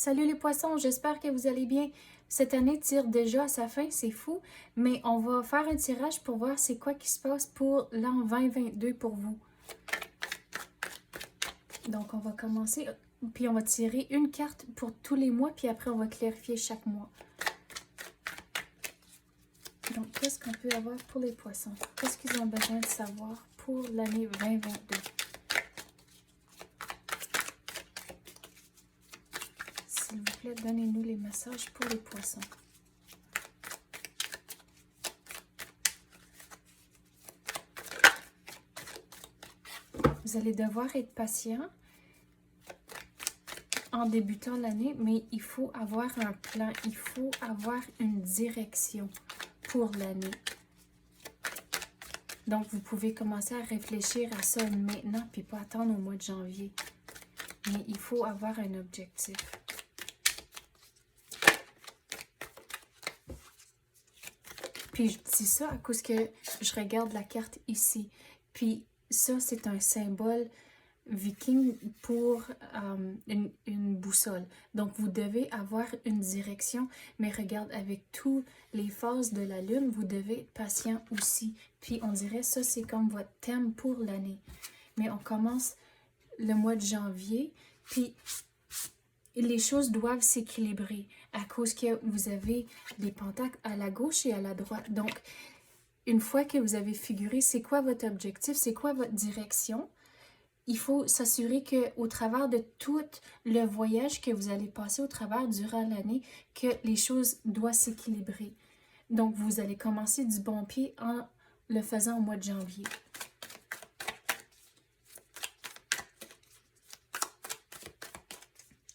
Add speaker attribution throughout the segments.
Speaker 1: Salut les poissons, j'espère que vous allez bien. Cette année tire déjà à sa fin, c'est fou, mais on va faire un tirage pour voir c'est quoi qui se passe pour l'an 2022 pour vous. Donc on va commencer, puis on va tirer une carte pour tous les mois, puis après on va clarifier chaque mois. Donc qu'est-ce qu'on peut avoir pour les poissons? Qu'est-ce qu'ils ont besoin de savoir pour l'année 2022? S'il vous plaît, donnez-nous les messages pour les poissons. Vous allez devoir être patient en débutant l'année, mais il faut avoir un plan, il faut avoir une direction pour l'année. Donc, vous pouvez commencer à réfléchir à ça maintenant, puis pas attendre au mois de janvier. Mais il faut avoir un objectif. Puis je dis ça à cause que je regarde la carte ici. Puis ça, c'est un symbole viking pour une boussole. Donc, vous devez avoir une direction, mais regarde, avec tous les phases de la lune, vous devez être patient aussi. Puis, on dirait ça, c'est comme votre thème pour l'année. Mais on commence le mois de janvier, puis les choses doivent s'équilibrer à cause que vous avez des pentacles à la gauche et à la droite. Donc, une fois que vous avez figuré, c'est quoi votre objectif, c'est quoi votre direction, il faut s'assurer qu'au travers de tout le voyage que vous allez passer au travers durant l'année, que les choses doivent s'équilibrer. Donc, vous allez commencer du bon pied en le faisant au mois de janvier.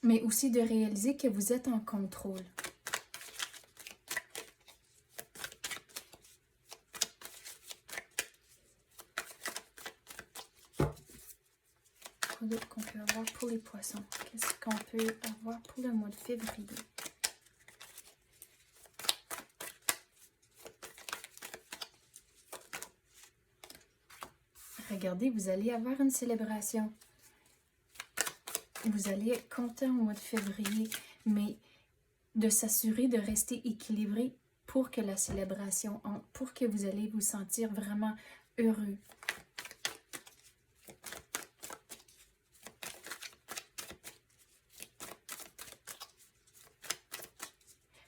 Speaker 1: Mais aussi de réaliser que vous êtes en contrôle. Quoi d'autre qu'on peut avoir pour les poissons? Qu'est-ce qu'on peut avoir pour le mois de février? Regardez, vous allez avoir une célébration. Vous allez être content au mois de février, mais de s'assurer de rester équilibré pour que la célébration entre, pour que vous allez vous sentir vraiment heureux.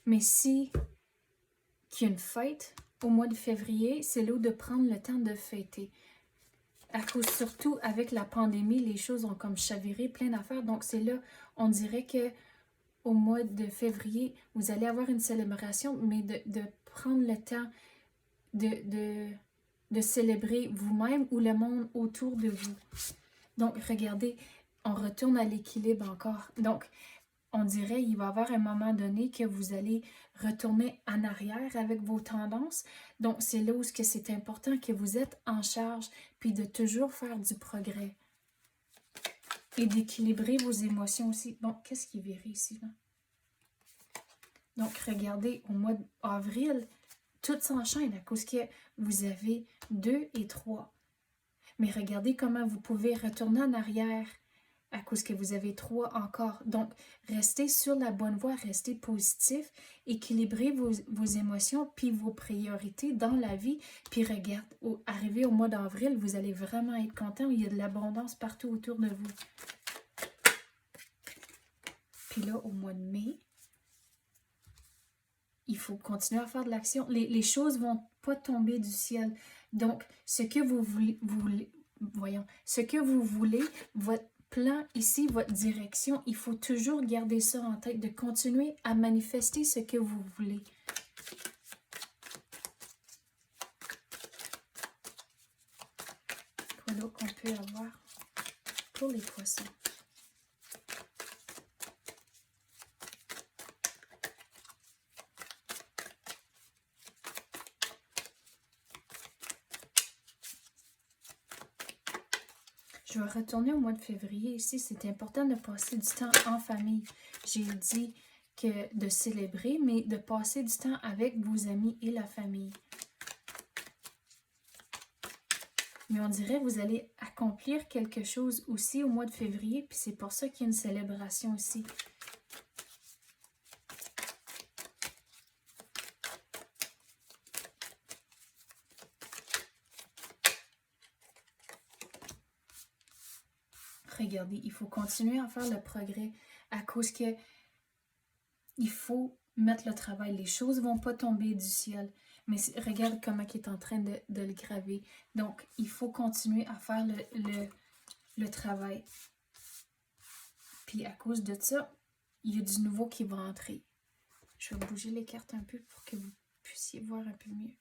Speaker 1: Mais si qu'il y a une fête au mois de février, c'est là de prendre le temps de fêter. À cause, surtout avec la pandémie, les choses ont comme chaviré, plein d'affaires. Donc c'est là, on dirait que au mois de février, vous allez avoir une célébration, mais de prendre le temps de célébrer vous-même ou le monde autour de vous. Donc, regardez, on retourne à l'équilibre encore. Donc, on dirait qu'il va y avoir un moment donné que vous allez retourner en arrière avec vos tendances. Donc, c'est là où c'est important que vous êtes en charge, puis de toujours faire du progrès. Et d'équilibrer vos émotions aussi. Bon, qu'est-ce qui est viré ici, là? Donc, regardez, au mois d'avril, tout s'enchaîne à cause que vous avez 2 et 3. Mais regardez comment vous pouvez retourner en arrière à cause que vous avez 3 encore. Donc, restez sur la bonne voie, restez positif, équilibrez vos émotions puis vos priorités dans la vie. Puis regarde, arrivé au mois d'avril, vous allez vraiment être content. Il y a de l'abondance partout autour de vous. Puis là, au mois de mai, il faut continuer à faire de l'action. Les choses ne vont pas tomber du ciel. Donc, ce que vous voulez, votre plan ici, votre direction, il faut toujours garder ça en tête, de continuer à manifester ce que vous voulez. Voilà qu'on peut avoir pour les poissons. Je vais retourner au mois de février. Ici, c'est important de passer du temps en famille. J'ai dit que de célébrer, mais de passer du temps avec vos amis et la famille. Mais on dirait que vous allez accomplir quelque chose aussi au mois de février, puis c'est pour ça qu'il y a une célébration aussi. regardez, il faut continuer à faire le progrès à cause que il faut mettre le travail. Les choses ne vont pas tomber du ciel. Mais regarde comment il est en train de le graver. Donc, il faut continuer à faire le travail. Puis à cause de ça, il y a du nouveau qui va entrer. Je vais bouger les cartes un peu pour que vous puissiez voir un peu mieux.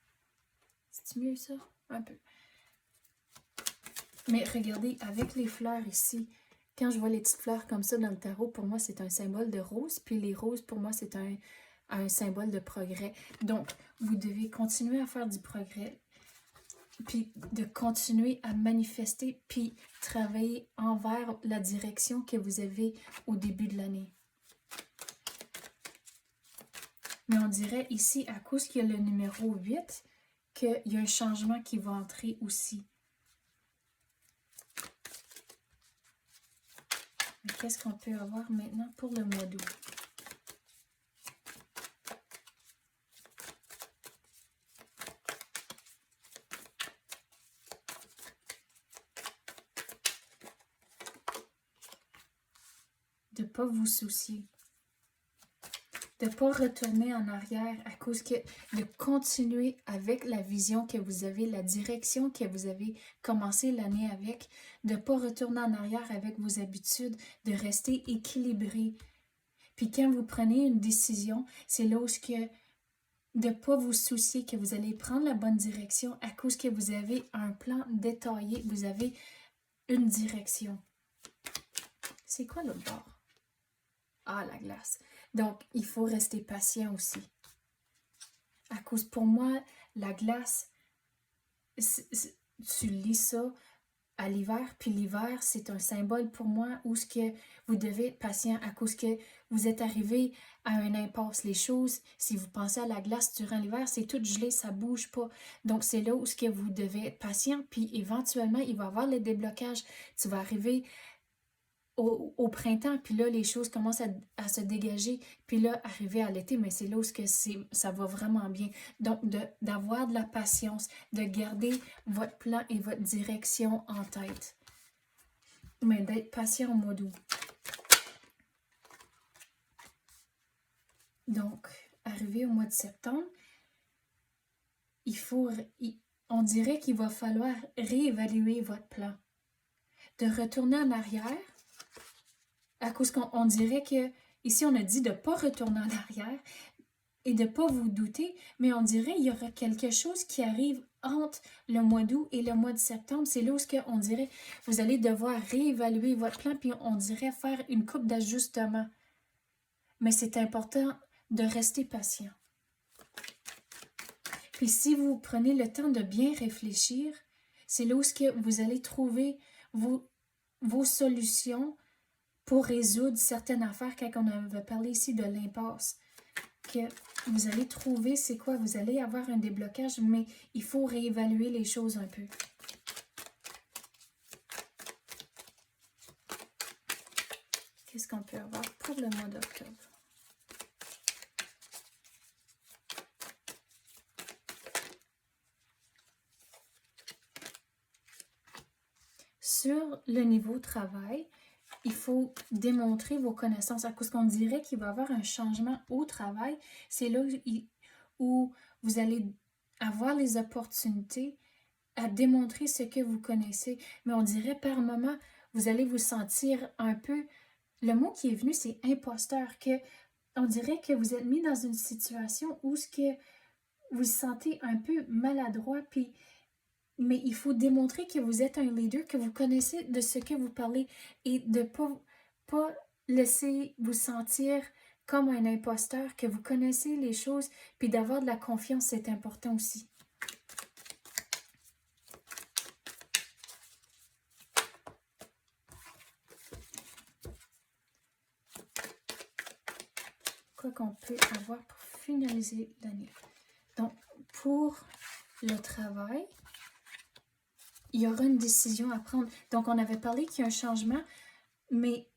Speaker 1: C'est mieux ça? Un peu. Mais regardez, avec les fleurs ici, quand je vois les petites fleurs comme ça dans le tarot, pour moi, c'est un symbole de rose. Puis les roses, pour moi, c'est un symbole de progrès. Donc, vous devez continuer à faire du progrès. Puis de continuer à manifester, puis travailler envers la direction que vous avez au début de l'année. Mais on dirait ici, à cause qu'il y a le numéro 8, qu'il y a un changement qui va entrer aussi. Mais qu'est-ce qu'on peut avoir maintenant pour le mois d'août? De ne pas vous soucier. De ne pas retourner en arrière à cause que de continuer avec la vision que vous avez, la direction que vous avez commencé l'année avec, de ne pas retourner en arrière avec vos habitudes, de rester équilibré. Puis quand vous prenez une décision, c'est là où de ne pas vous soucier que vous allez prendre la bonne direction à cause que vous avez un plan détaillé, vous avez une direction. C'est quoi l'autre bord? Ah, la glace. Donc, il faut rester patient aussi. À cause, pour moi, la glace, tu lis ça à l'hiver, puis l'hiver, c'est un symbole pour moi où ce que vous devez être patient à cause que vous êtes arrivé à un impasse. Les choses, si vous pensez à la glace durant l'hiver, c'est tout gelé, ça bouge pas. Donc, c'est là où ce que vous devez être patient, puis éventuellement, il va y avoir le déblocage. Tu vas arriver au printemps, puis là, les choses commencent à se dégager, puis là, arriver à l'été, mais c'est là où ça va vraiment bien. Donc, d'avoir de la patience, de garder votre plan et votre direction en tête. Mais d'être patient au mois d'août. Donc, arrivé au mois de septembre, on dirait qu'il va falloir réévaluer votre plan. De retourner en arrière, à cause qu'on dirait que, ici on a dit de ne pas retourner en arrière et de ne pas vous douter, mais on dirait qu'il y aura quelque chose qui arrive entre le mois d'août et le mois de septembre. C'est là où on dirait vous allez devoir réévaluer votre plan, puis on dirait faire une coupe d'ajustement. Mais c'est important de rester patient. Puis si vous prenez le temps de bien réfléchir, c'est là où vous allez trouver vos solutions pour résoudre certaines affaires, quand on avait parlé ici de l'impasse, que vous allez trouver c'est quoi, vous allez avoir un déblocage, mais il faut réévaluer les choses un peu. Qu'est-ce qu'on peut avoir pour le mois d'octobre? Sur le niveau travail, il faut démontrer vos connaissances à cause qu'on dirait qu'il va y avoir un changement au travail. C'est là où vous allez avoir les opportunités à démontrer ce que vous connaissez. Mais on dirait par moment, vous allez vous sentir un peu... Le mot qui est venu, c'est imposteur. On dirait que vous êtes mis dans une situation où vous vous sentez un peu maladroit, mais il faut démontrer que vous êtes un leader, que vous connaissez de ce que vous parlez et de ne pas laisser vous sentir comme un imposteur, que vous connaissez les choses, puis d'avoir de la confiance, c'est important aussi. Quoi qu'on peut avoir pour finaliser l'année. Donc, pour le travail, il y aura une décision à prendre. Donc, on avait parlé qu'il y a un changement, mais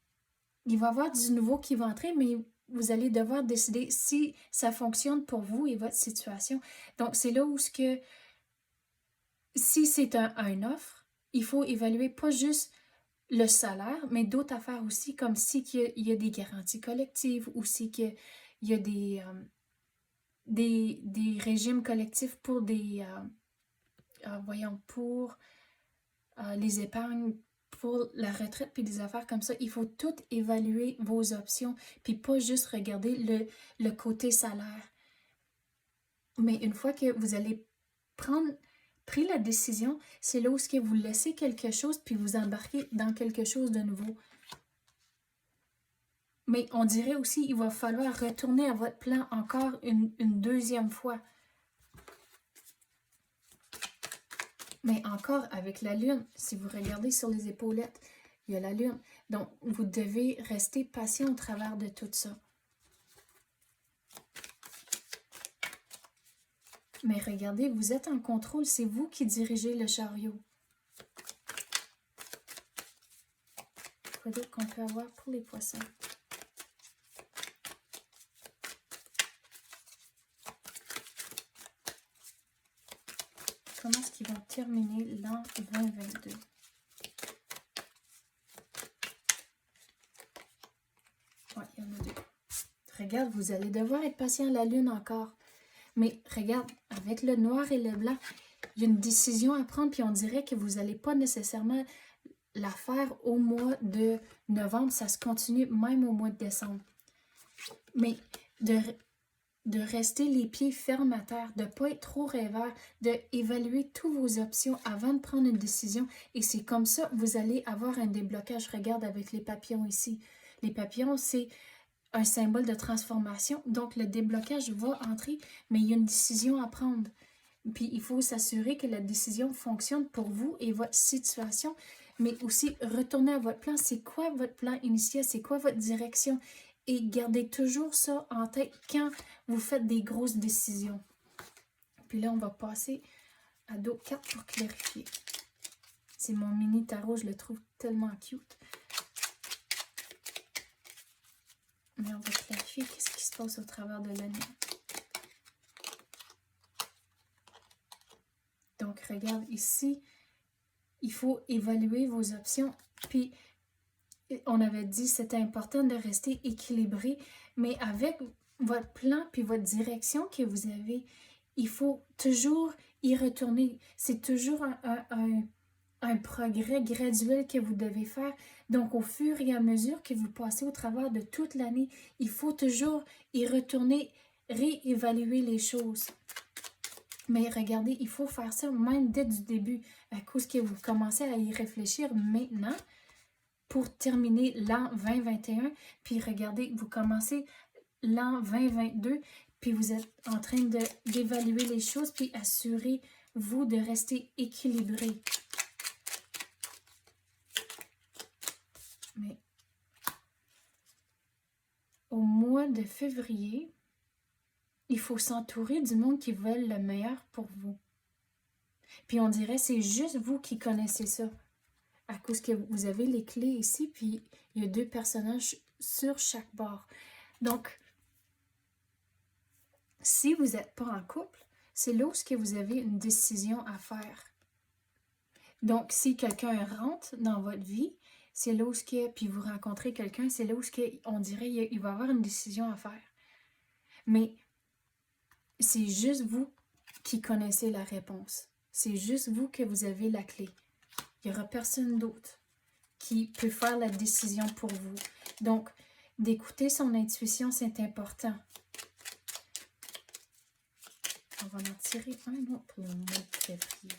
Speaker 1: il va y avoir du nouveau qui va entrer, mais vous allez devoir décider si ça fonctionne pour vous et votre situation. Donc, c'est là où si c'est un offre, il faut évaluer pas juste le salaire, mais d'autres affaires aussi, comme si il y a des garanties collectives, ou si qu'il y a des régimes collectifs pour voyons, pour les épargnes, pour la retraite, puis des affaires comme ça. Il faut tout évaluer vos options, puis pas juste regarder le côté salaire. Mais une fois que vous allez pris la décision, c'est là où ce que vous laissez quelque chose, puis vous embarquez dans quelque chose de nouveau. Mais on dirait aussi qu'il va falloir retourner à votre plan encore une deuxième fois. Mais encore avec la lune, si vous regardez sur les épaulettes, il y a la lune. Donc, vous devez rester patient au travers de tout ça. Mais regardez, vous êtes en contrôle, c'est vous qui dirigez le chariot. Quoi d'autre qu'on peut avoir pour les poissons? Comment est-ce qu'ils vont terminer l'an 2022? Oui, il y en a deux. Regarde, vous allez devoir être patient à la lune encore. Mais regarde, avec le noir et le blanc, il y a une décision à prendre, puis on dirait que vous n'allez pas nécessairement la faire au mois de novembre, ça se continue même au mois de décembre. Mais de rester les pieds fermes à terre, de ne pas être trop rêveur, d'évaluer toutes vos options avant de prendre une décision. Et c'est comme ça que vous allez avoir un déblocage. Regarde avec les papillons ici. Les papillons, c'est un symbole de transformation. Donc, le déblocage va entrer, mais il y a une décision à prendre. Puis, il faut s'assurer que la décision fonctionne pour vous et votre situation, mais aussi retourner à votre plan. C'est quoi votre plan initial? C'est quoi votre direction? Et gardez toujours ça en tête quand vous faites des grosses décisions. Puis là, on va passer à d'autres cartes pour clarifier. C'est mon mini tarot, je le trouve tellement cute. Mais on va clarifier qu'est-ce qui se passe au travers de l'année. Donc, regarde ici, il faut évaluer vos options. Puis, on avait dit que c'était important de rester équilibré, mais avec votre plan puis votre direction que vous avez, il faut toujours y retourner. C'est toujours un progrès graduel que vous devez faire. Donc, au fur et à mesure que vous passez au travers de toute l'année, il faut toujours y retourner, réévaluer les choses. Mais regardez, il faut faire ça même dès du début, à cause que vous commencez à y réfléchir maintenant pour terminer l'an 2021. Puis regardez, vous commencez l'an 2022, puis vous êtes en train d'évaluer les choses, puis assurez-vous de rester équilibré. Mais au mois de février, il faut s'entourer du monde qui veulent le meilleur pour vous. Puis on dirait c'est juste vous qui connaissez ça. À cause que vous avez les clés ici, puis il y a deux personnages sur chaque bord. Donc, si vous n'êtes pas en couple, c'est là où vous avez une décision à faire. Donc, si quelqu'un rentre dans votre vie, c'est là où puis vous rencontrez quelqu'un, c'est là où on dirait qu'il va y avoir une décision à faire. Mais c'est juste vous qui connaissez la réponse. C'est juste vous que vous avez la clé. Il n'y aura personne d'autre qui peut faire la décision pour vous. Donc, d'écouter son intuition, c'est important. On va en tirer un autre pour le mois de février.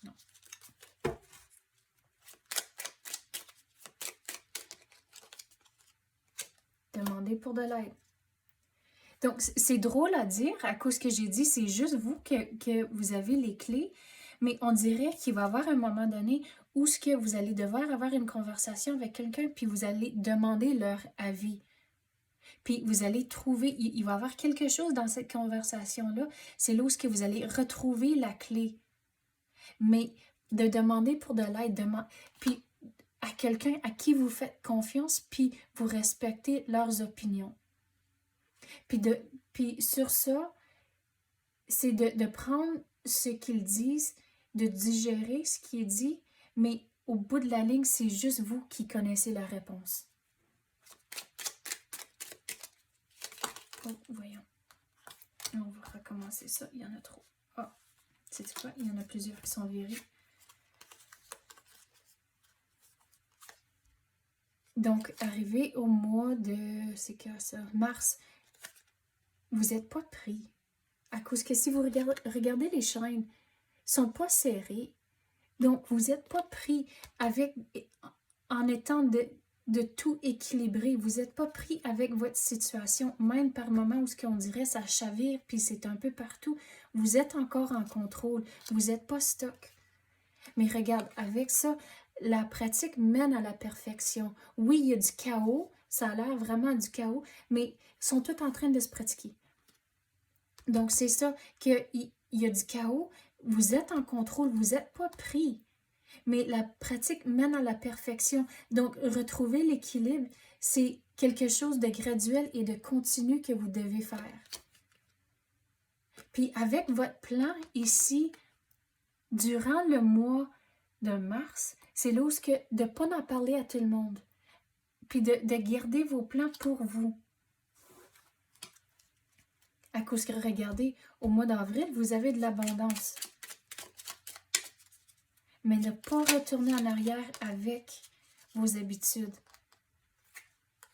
Speaker 1: Non. Demandez pour de l'aide. Donc, c'est drôle à dire, à cause que j'ai dit, c'est juste vous que vous avez les clés, mais on dirait qu'il va y avoir un moment donné où ce que vous allez devoir avoir une conversation avec quelqu'un, puis vous allez demander leur avis. Puis vous allez trouver, il va y avoir quelque chose dans cette conversation-là, c'est là où ce que vous allez retrouver la clé. Mais de demander pour de l'aide, puis à quelqu'un à qui vous faites confiance, puis vous respectez leurs opinions. Puis sur ça, c'est de prendre ce qu'ils disent, de digérer ce qui est dit, mais au bout de la ligne, c'est juste vous qui connaissez la réponse. Oh, voyons. On va recommencer ça. Il y en a trop. Ah, sais-tu quoi? Il y en a plusieurs qui sont virés. Donc, arrivé au mois de... c'est quoi ça? Mars, vous n'êtes pas pris. À cause que si vous regardez les chaînes, ne sont pas serrées. Donc, vous n'êtes pas pris en étant de tout équilibré. Vous n'êtes pas pris avec votre situation, même par moments où ce qu'on dirait, ça chavire, puis c'est un peu partout. Vous êtes encore en contrôle. Vous n'êtes pas stock. Mais regarde, avec ça, la pratique mène à la perfection. Oui, il y a du chaos, ça a l'air vraiment du chaos, mais ils sont tous en train de se pratiquer. Donc, c'est ça, qu'il y a du chaos, vous êtes en contrôle, vous n'êtes pas pris. Mais la pratique mène à la perfection. Donc, retrouver l'équilibre, c'est quelque chose de graduel et de continu que vous devez faire. Puis, avec votre plan ici, durant le mois de mars, c'est là où de ne pas en parler à tout le monde. Puis de garder vos plans pour vous. À cause que, regardez, au mois d'avril, vous avez de l'abondance. Mais ne pas retourner en arrière avec vos habitudes.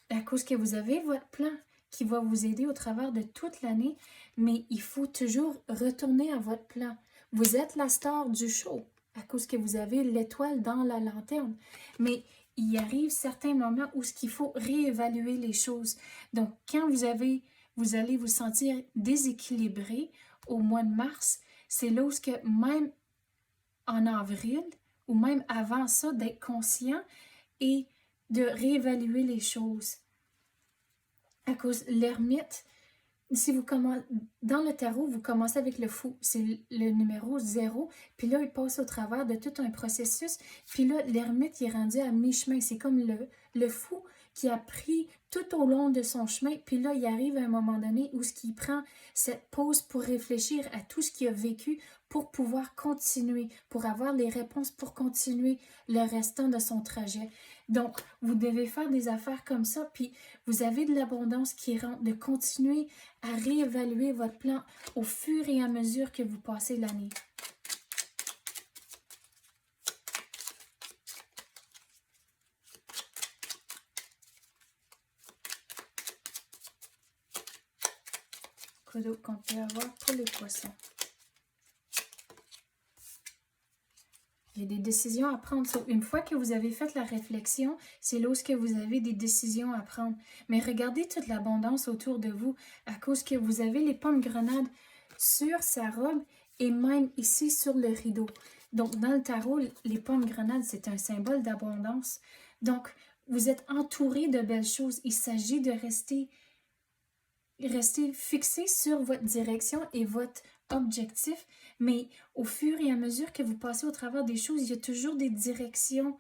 Speaker 1: À cause que vous avez votre plan qui va vous aider au travers de toute l'année, mais il faut toujours retourner à votre plan. Vous êtes la star du show, à cause que vous avez l'étoile dans la lanterne. Mais il arrive certains moments où il faut réévaluer les choses. Donc, quand vous allez vous sentir déséquilibré au mois de mars, c'est là où même en avril, ou même avant ça, d'être conscient et de réévaluer les choses. À cause l'ermite, si vous commencez dans le tarot, vous commencez avec le fou, c'est le numéro 0, puis là, il passe au travers de tout un processus, puis là, l'ermite il est rendu à mi-chemin. C'est comme le fou qui a pris tout au long de son chemin, puis là, il arrive à un moment donné où il prend cette pause pour réfléchir à tout ce qu'il a vécu pour pouvoir continuer, pour avoir les réponses pour continuer le restant de son trajet. Donc, vous devez faire des affaires comme ça, puis vous avez de l'abondance qui rentre, de continuer à réévaluer votre plan au fur et à mesure que vous passez l'année. Quoi d'autre qu'on peut avoir pour les poissons? Il y a des décisions à prendre. Une fois que vous avez fait la réflexion, c'est là où vous avez des décisions à prendre. Mais regardez toute l'abondance autour de vous à cause que vous avez les pommes grenades sur sa robe et même ici sur le rideau. Donc, dans le tarot, les pommes grenades, c'est un symbole d'abondance. Donc, vous êtes entouré de belles choses. Il s'agit de rester fixé sur votre direction et votre objectif, mais au fur et à mesure que vous passez au travers des choses, il y a toujours des directions,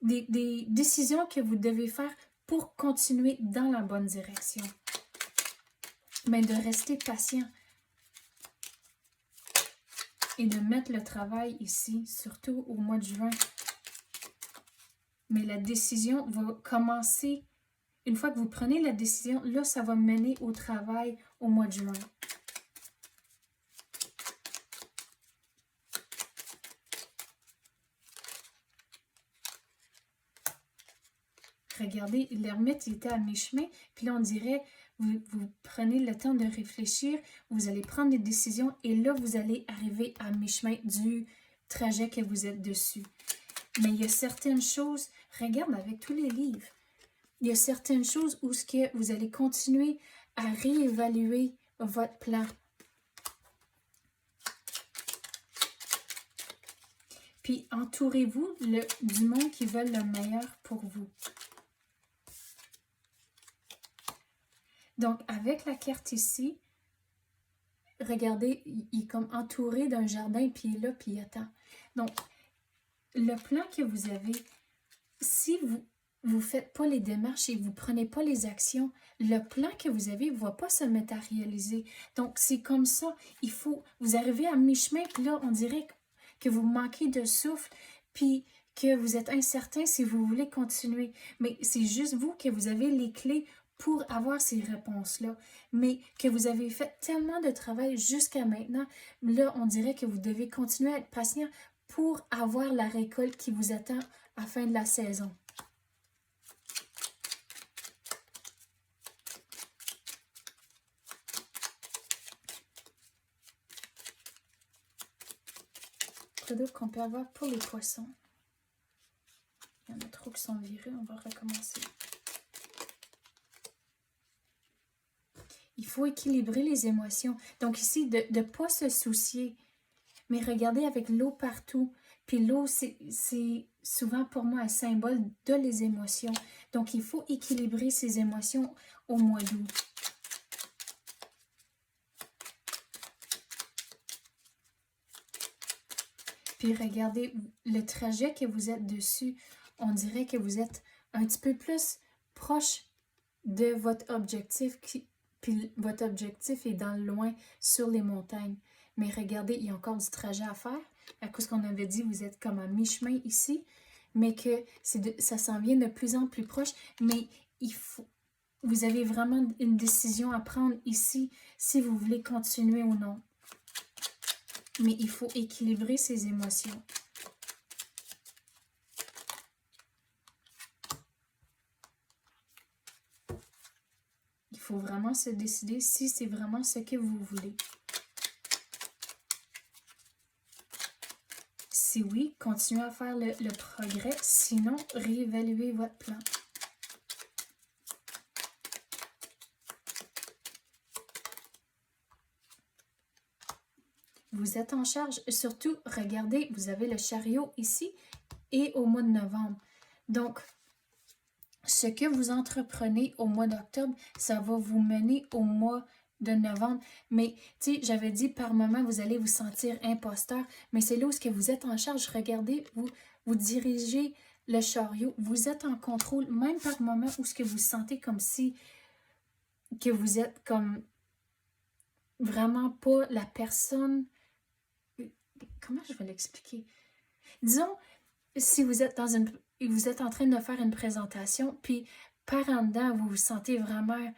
Speaker 1: des décisions que vous devez faire pour continuer dans la bonne direction. Mais de rester patient et de mettre le travail ici, surtout au mois de juin. Mais la décision va commencer. Une fois que vous prenez la décision, là, ça va mener au travail au mois de juin. Regardez, l'ermite, il était à mi-chemin, puis là, on dirait, vous prenez le temps de réfléchir, vous allez prendre des décisions, et là, vous allez arriver à mi-chemin du trajet que vous êtes dessus. Mais il y a certaines choses, regarde avec tous les livres, il y a certaines choses où vous allez continuer à réévaluer votre plan. Puis entourez-vous du monde qui veut le meilleur pour vous. Donc, avec la carte ici, regardez, il est comme entouré d'un jardin, puis il est là, puis il attend. Donc, le plan que vous avez, si vous ne faites pas les démarches et vous ne prenez pas les actions, le plan que vous avez ne va pas se matérialiser. Donc, c'est comme ça, vous arrivez à mi-chemin, puis là, on dirait que vous manquez de souffle, puis que vous êtes incertain si vous voulez continuer. Mais c'est juste vous que vous avez les clés pour avoir ces réponses-là, mais que vous avez fait tellement de travail jusqu'à maintenant, là, on dirait que vous devez continuer à être patient pour avoir la récolte qui vous attend à la fin de la saison. Quoi d'autre qu'on peut avoir pour les poissons? Il y en a trop qui sont virés, on va recommencer. Il faut équilibrer les émotions. Donc ici, de ne pas se soucier, mais regardez avec l'eau partout. Puis l'eau, c'est souvent pour moi un symbole de les émotions. Donc il faut équilibrer ces émotions au mois d'août. Puis regardez le trajet que vous êtes dessus. On dirait que vous êtes un petit peu plus proche de votre objectif. Puis votre objectif est dans le loin sur les montagnes. Mais regardez, il y a encore du trajet à faire. À cause qu'on avait dit, vous êtes comme à mi-chemin ici. Mais que ça s'en vient de plus en plus proche. Mais vous avez vraiment une décision à prendre ici si vous voulez continuer ou non. Mais il faut équilibrer ses émotions. Il faut vraiment se décider si c'est vraiment ce que vous voulez. Si oui, continuez à faire le progrès. Sinon, réévaluez votre plan. Vous êtes en charge. Surtout, regardez, vous avez le chariot ici et au mois de novembre. Donc, ce que vous entreprenez au mois d'octobre, ça va vous mener au mois de novembre. Mais, tu sais, j'avais dit par moment, vous allez vous sentir imposteur. Mais c'est là où vous êtes en charge. Regardez, vous dirigez le chariot. Vous êtes en contrôle, même par moment où vous sentez comme si que vous êtes comme vraiment pas la personne. Comment je vais l'expliquer? Disons, si vous êtes vous êtes en train de faire une présentation, puis par en dedans, vous vous sentez vraiment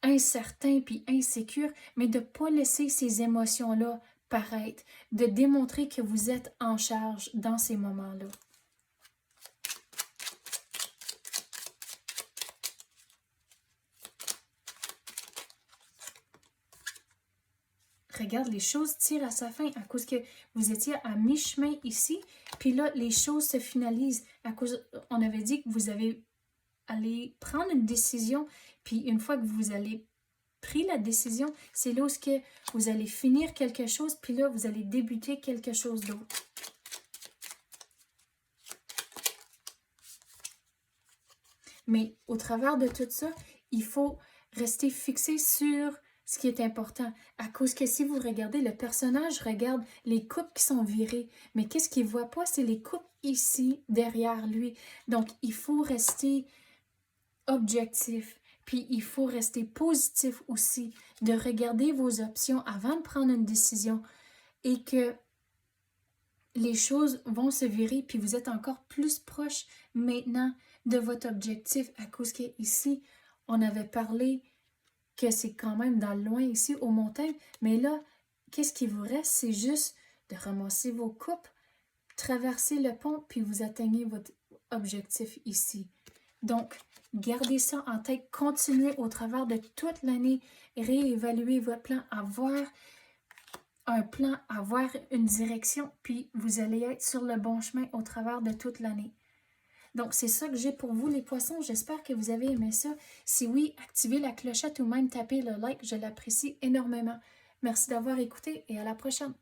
Speaker 1: incertain puis insécure, mais de ne pas laisser ces émotions-là paraître, de démontrer que vous êtes en charge dans ces moments-là. Regarde, les choses tirent à sa fin à cause que vous étiez à mi-chemin ici, puis là, les choses se finalisent à cause, on avait dit que vous allez prendre une décision, puis une fois que vous allez pris la décision, c'est là où vous allez finir quelque chose, puis là, vous allez débuter quelque chose d'autre. Mais au travers de tout ça, il faut rester fixé sur ce qui est important. À cause que si vous regardez, le personnage regarde les coupes qui sont virées. Mais qu'est-ce qu'il ne voit pas? C'est les coupes ici, derrière lui. Donc, il faut rester objectif. Puis, il faut rester positif aussi. De regarder vos options avant de prendre une décision. Et que les choses vont se virer. Puis, vous êtes encore plus proche maintenant de votre objectif. À cause qu'ici, on avait parlé que c'est quand même dans le loin ici, aux montagnes. Mais là, qu'est-ce qui vous reste? C'est juste de ramasser vos coupes, traverser le pont, puis vous atteignez votre objectif ici. Donc, gardez ça en tête. Continuez au travers de toute l'année. Réévaluez votre plan, avoir un plan, avoir une direction, puis vous allez être sur le bon chemin au travers de toute l'année. Donc, c'est ça que j'ai pour vous, les poissons. J'espère que vous avez aimé ça. Si oui, activez la clochette ou même tapez le like. Je l'apprécie énormément. Merci d'avoir écouté et à la prochaine.